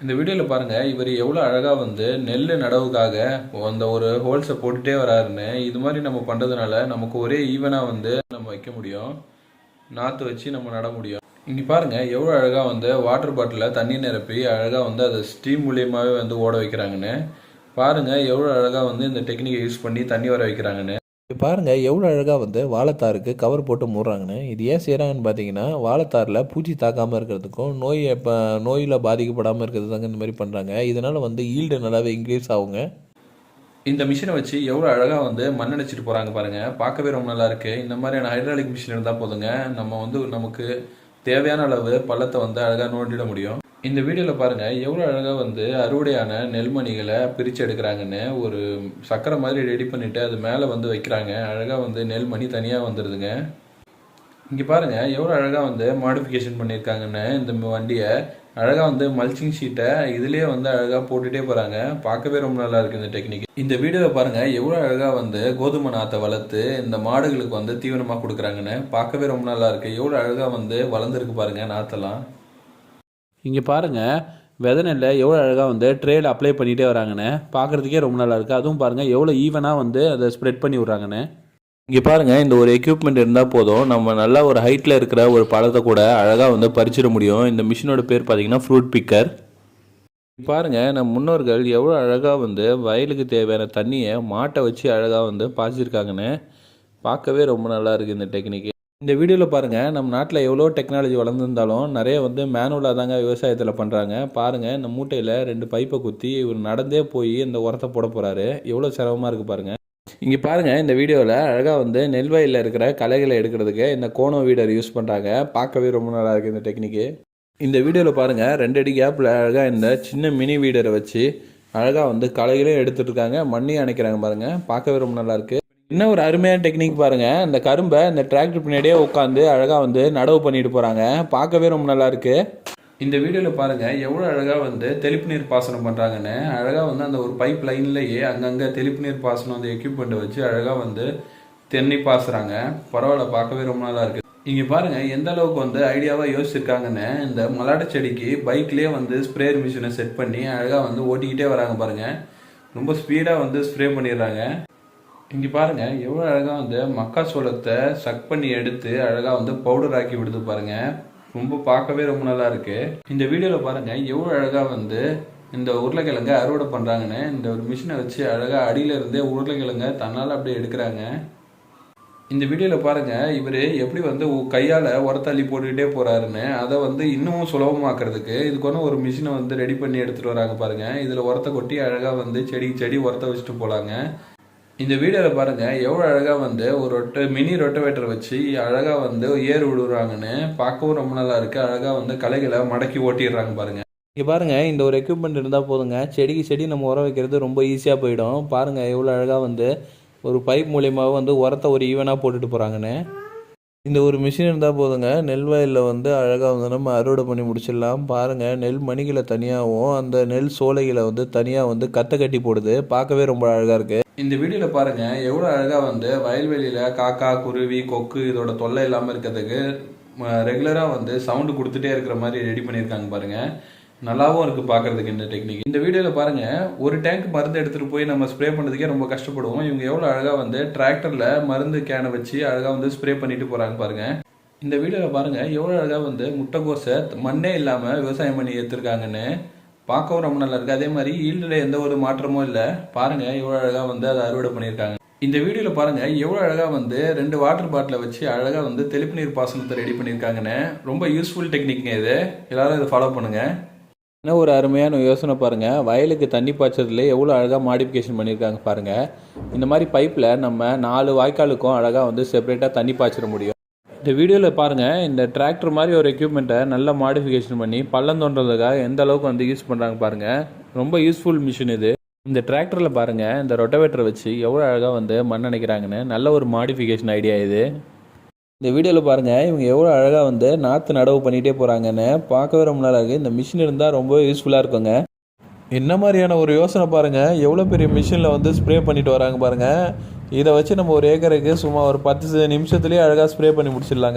இந்த வீடியோவில் பாருங்கள் இவர் எவ்வளோ அழகாக வந்து நெல் நடவுக்காக அந்த ஒரு ஹோல்ஸை போட்டுகிட்டே வராருன்னு. இது மாதிரி நம்ம பண்ணுறதுனால நமக்கு ஒரே ஈவனாக வந்து நம்ம வைக்க முடியும், நாற்று வச்சு நம்ம நட முடியும். இங்கே பாருங்கள் எவ்வளோ அழகாக வந்து வாட்டர் பாட்டிலில் தண்ணி நிரப்பி அழகாக வந்து அதை ஸ்டீம் மூலியமாகவே வந்து ஓட வைக்கிறாங்கன்னு. பாருங்கள் எவ்வளோ அழகாக வந்து இந்த டெக்னிக்கை யூஸ் பண்ணி தண்ணி வர வைக்கிறாங்கன்னு. பாருங்கள் எவ்வளோ அழகாக வந்து வாழைத்தாருக்கு கவர் போட்டு மூடுறாங்கன்னு. இது ஏன் செய்கிறாங்கன்னு பார்த்தீங்கன்னா வாழைத்தாரில் பூச்சி தாக்காமல் இருக்கிறதுக்கும் நோயில் பாதிக்கப்படாமல் இருக்கிறது தாங்க இந்த மாதிரி பண்ணுறாங்க. இதனால் வந்து ஈல்டு நல்லாவே இன்க்ரீஸ் ஆகுங்க. இந்த மிஷினை வச்சு எவ்வளோ அழகாக வந்து மண் அடிச்சிட்டு போகிறாங்க பாருங்கள், பார்க்கவே ரொம்ப நல்லா இருக்குது. இந்த மாதிரியான ஹைட்ராலிக் மிஷின் இருந்தால் போதுங்க, நம்ம வந்து நமக்கு தேவையான அளவு பள்ளத்தை வந்து அழகாக நோண்டிட முடியும். இந்த வீடியோவில் பாருங்கள் எவ்வளோ அழகாக வந்து அறுவடையான நெல்மணிகளை பிரித்து எடுக்கிறாங்கன்னு. ஒரு சக்கரை மாதிரி ரெடி பண்ணிவிட்டு அது மேலே வந்து வைக்கிறாங்க. அழகாக வந்து நெல்மணி தனியாக வந்துடுதுங்க. இங்கே பாருங்கள் எவ்வளோ அழகாக வந்து மாடிஃபிகேஷன் பண்ணியிருக்காங்கன்னு. இந்த வண்டியை அழகாக வந்து மல்ச்சிங் ஷீட்டை இதுலேயே வந்து அழகாக போட்டுகிட்டே போகிறாங்க. பார்க்கவே ரொம்ப நல்லா இருக்குது இந்த டெக்னிக். இந்த வீடியோவில் பாருங்கள் எவ்வளோ அழகாக வந்து கோதுமை நாற்றை வளர்த்து இந்த மாடுகளுக்கு வந்து தீவனமாக கொடுக்குறாங்கன்னு. பார்க்கவே ரொம்ப நல்லா இருக்குது. எவ்வளோ அழகாக வந்து வளர்ந்துருக்கு பாருங்கள் நாற்றெல்லாம். இங்கே பாருங்கள் விதை நெல்லை எவ்வளோ அழகாக வந்து ட்ரேயில் அப்ளை பண்ணிகிட்டே வராங்கன்னு. பார்க்குறதுக்கே ரொம்ப நல்லா இருக்குது. அதுவும் பாருங்கள் எவ்வளோ ஈவனாக வந்து அதை ஸ்ப்ரெட் பண்ணி விட்றாங்கன்னு. இங்கே பாருங்கள் இந்த ஒரு எக்யூப்மெண்ட் இருந்தால் போதும், நம்ம நல்லா ஒரு ஹைட்டில் இருக்கிற ஒரு பழத்தை கூட அழகாக வந்து பறிச்சிட முடியும். இந்த மிஷினோட பேர் பார்த்தீங்கன்னா ஃப்ரூட் பிக்கர். பாருங்கள் நம்ம முன்னோர்கள் எவ்வளோ அழகாக வந்து வயலுக்கு தேவையான தண்ணியை மாட்டை வச்சு அழகாக வந்து பாய்ச்சிருக்காங்கன்னு. பார்க்கவே ரொம்ப நல்லா இருக்குது இந்த டெக்னிக்கு. இந்த வீடியோவில் பாருங்கள் நம்ம நாட்டில் எவ்வளோ டெக்னாலஜி வளர்ந்துருந்தாலும் நிறைய வந்து மேனுவலாக தாங்க விவசாயத்தில் பண்ணுறாங்க. பாருங்கள் இந்த மூட்டையில் 2 பைப்பை குத்தி இவர் நடந்தே போய் இந்த உரத்தை போட போகிறாரு. எவ்வளோ சிரமமாக இருக்குது பாருங்கள். இங்கே பாருங்கள் இந்த வீடியோவில் அழகாக வந்து நெல் வயலில் இருக்கிற களைகளை எடுக்கிறதுக்கு இந்த கோனோ வீடர் யூஸ் பண்ணுறாங்க. பார்க்கவே ரொம்ப நல்லா இருக்குது இந்த டெக்னிக்கு. இந்த வீடியோவில் பாருங்கள் 2 அடி கேப்பில் அழகாக இந்த சின்ன மினி வீடரை வச்சு அழகாக வந்து களைகளையும் எடுத்துகிட்டு இருக்காங்க, மண்ணையும் அணைக்கிறாங்க பாருங்கள். பார்க்கவே ரொம்ப நல்லாயிருக்கு. இன்னும் ஒரு அருமையான டெக்னிக் பாருங்கள், இந்த கரும்பை இந்த டிராக்டர் பின்னாடியே உட்காந்து அழகாக வந்து நடவு பண்ணிட்டு போகிறாங்க. பார்க்கவே ரொம்ப நல்லா இருக்கு. இந்த வீடியோவில் பாருங்கள் எவ்வளோ அழகாக வந்து தெளிப்பு நீர் பாசனம் பண்ணுறாங்கன்னு. அழகாக வந்து அந்த ஒரு பைப் லைன்லேயே அங்கங்கே தெளிப்பு நீர் பாசனம் அந்த எக்யூப்மெண்ட்டை வச்சு அழகாக வந்து தென்னை பாசுறாங்க. பரவாயில்ல, பார்க்கவே ரொம்ப நல்லா இருக்குது. இங்கே பாருங்கள் எந்த அளவுக்கு வந்து ஐடியாவாக யோசிச்சிருக்காங்கன்னு. இந்த மலாட்ட செடிக்கு பைக்லேயே வந்து ஸ்ப்ரேயர் மிஷினை செட் பண்ணி அழகாக வந்து ஓட்டிக்கிட்டே வராங்க பாருங்கள். ரொம்ப ஸ்பீடாக வந்து ஸ்ப்ரே பண்ணிடுறாங்க. இங்கே பாருங்கள் எவ்வளோ அழகாக வந்து மக்காச்சோளத்தை சக் பண்ணி எடுத்து அழகாக வந்து பவுடர் ஆக்கி விடுது பாருங்கள். ரொம்ப பார்க்கவே ரொம்ப நல்லா இருக்குது. இந்த வீடியோவில் பாருங்கள் எவ்வளோ அழகாக வந்து இந்த உருளைக்கிழங்கை அறுவடை பண்ணுறாங்கன்னு. இந்த ஒரு மிஷினை வச்சு அழகாக அடியில் இருந்தே உருளைக்கிழங்கை தன்னால் அப்படியே எடுக்கிறாங்க. இந்த வீடியோவில் பாருங்கள் இவர் எப்படி வந்து கையால் உரத்தள்ளி போட்டுக்கிட்டே போகிறாருன்னு. அதை வந்து இன்னமும் சுலபமாக்குறதுக்கு இதுக்கு ஒரு மிஷினை வந்து ரெடி பண்ணி எடுத்துகிட்டு வராங்க பாருங்கள். இதில் உரத்தை கொட்டி அழகாக வந்து செடி உரத்தை வச்சுட்டு போகலாங்க. இந்த வீடியோவில் பாருங்கள் எவ்வளோ அழகாக வந்து ஒரு மினி ரொட்டவேட்டர் வச்சு அழகாக வந்து ஏறு விடுறாங்கன்னு. பார்க்கவும் ரொம்ப நல்லா இருக்குது. அழகாக வந்து களைகளை மடக்கி ஓட்டிடுறாங்க பாருங்கள். இங்கே பாருங்கள் இந்த ஒரு எக்யூப்மெண்ட் இருந்தால் போதுங்க, செடிக்கு செடி நம்ம உரம் வைக்கிறது ரொம்ப ஈஸியாக போயிடும். பாருங்கள் எவ்வளோ அழகாக வந்து ஒரு பைப் மூலியமாக வந்து உரத்தை ஒரு ஈவனாக போட்டுட்டு போகிறாங்கன்னு. இந்த ஒரு மிஷின் இருந்தால் போதுங்க, நெல் வயலில் வந்து அழகாக வந்து நம்ம அறுவடை பண்ணி முடிச்சிடலாம். பாருங்கள் நெல் மணிகளை தனியாகவும் அந்த நெல் சோலைகளை வந்து தனியாக வந்து கத்தை கட்டி போடுது. பார்க்கவே ரொம்ப அழகாக இருக்குது. இந்த வீடியோவில் பாருங்கள் எவ்வளோ அழகாக வந்து வயல்வெளியில் காக்கா, குருவி, கொக்கு இதோட தொல்லை இல்லாமல் இருக்கிறதுக்கு ரெகுலராக வந்து சவுண்டு கொடுத்துட்டே இருக்கிற மாதிரி ரெடி பண்ணியிருக்காங்க பாருங்கள். நல்லாவும் இருக்குது பார்க்குறதுக்கு இந்த டெக்னிக். இந்த வீடியோவில் பாருங்கள் ஒரு டேங்க் மருந்து எடுத்துகிட்டு போய் நம்ம ஸ்ப்ரே பண்ணுறதுக்கே ரொம்ப கஷ்டப்படுவோம். இவங்க எவ்வளோ அழகாக வந்து டிராக்டரில் மருந்து கேனை வச்சு அழகாக வந்து ஸ்ப்ரே பண்ணிட்டு போகிறாங்க பாருங்கள். இந்த வீடியோவில் பாருங்கள் எவ்வளோ அழகாக வந்து முட்டைக்கோசை மண்ணே இல்லாமல் விவசாயம் பண்ணி எடுத்துருக்காங்கன்னு. பார்க்கவும் ரொம்ப நல்லா இருக்குது. அதே மாதிரி ஈல்டில் எந்த ஒரு மாற்றமும் இல்லை. பாருங்கள் எவ்வளோ அழகாக வந்து அதை அறுவடை பண்ணியிருக்காங்க. இந்த வீடியோவில் பாருங்கள் எவ்வளோ அழகாக வந்து 2 வாட்டர் பாட்டிலை வச்சு அழகாக வந்து தெளிப்பு நீர் பாசனத்தை ரெடி பண்ணியிருக்காங்கன்னு. ரொம்ப யூஸ்ஃபுல் டெக்னிக்ங்க இது. எல்லாரும் இதை ஃபாலோ பண்ணுங்கள். இன்னும் ஒரு அருமையான யோசனை பாருங்கள், வயலுக்கு தண்ணி பாய்ச்சதுல எவ்வளோ அழகாக மாடிஃபிகேஷன் பண்ணியிருக்காங்க பாருங்கள். இந்த மாதிரி பைப்பில் நம்ம 4 வாய்க்காலுக்கும் அழகாக வந்து செப்பரேட்டாக தண்ணி பாய்ச்சிட முடியும். இந்த வீடியோவில் பாருங்கள் இந்த டிராக்டர் மாதிரி ஒரு எக்யூப்மெண்ட்டை நல்லா மாடிஃபிகேஷன் பண்ணி பள்ளம் தோன்றதுக்காக எந்த அளவுக்கு வந்து யூஸ் பண்ணுறாங்க பாருங்கள். ரொம்ப யூஸ்ஃபுல் மிஷின் இது. இந்த டிராக்டரில் பாருங்கள் இந்த ரொட்டவேட்டரை வச்சு எவ்வளோ அழகாக வந்து மண் அணைக்கிறாங்கன்னு. நல்ல ஒரு மாடிஃபிகேஷன் ஐடியா இது. இந்த வீடியோவில் பாருங்கள் இவங்க எவ்வளோ அழகாக வந்து நாற்று நடவு பண்ணிகிட்டே போகிறாங்கன்னு. பார்க்கவே ரொம்ப நல்லா இருக்குது. இந்த மிஷின் இருந்தால் ரொம்ப யூஸ்ஃபுல்லாக இருக்குங்க. என்ன மாதிரியான ஒரு யோசனை பாருங்கள், எவ்வளோ பெரிய மிஷினில் வந்து ஸ்ப்ரே பண்ணிட்டு வராங்க பாருங்கள். இதை வச்சு நம்ம ஒரு ஏக்கருக்கு சும்மா ஒரு 10 நிமிஷத்துலேயே அழகாக ஸ்ப்ரே பண்ணி முடிச்சிடலாங்க.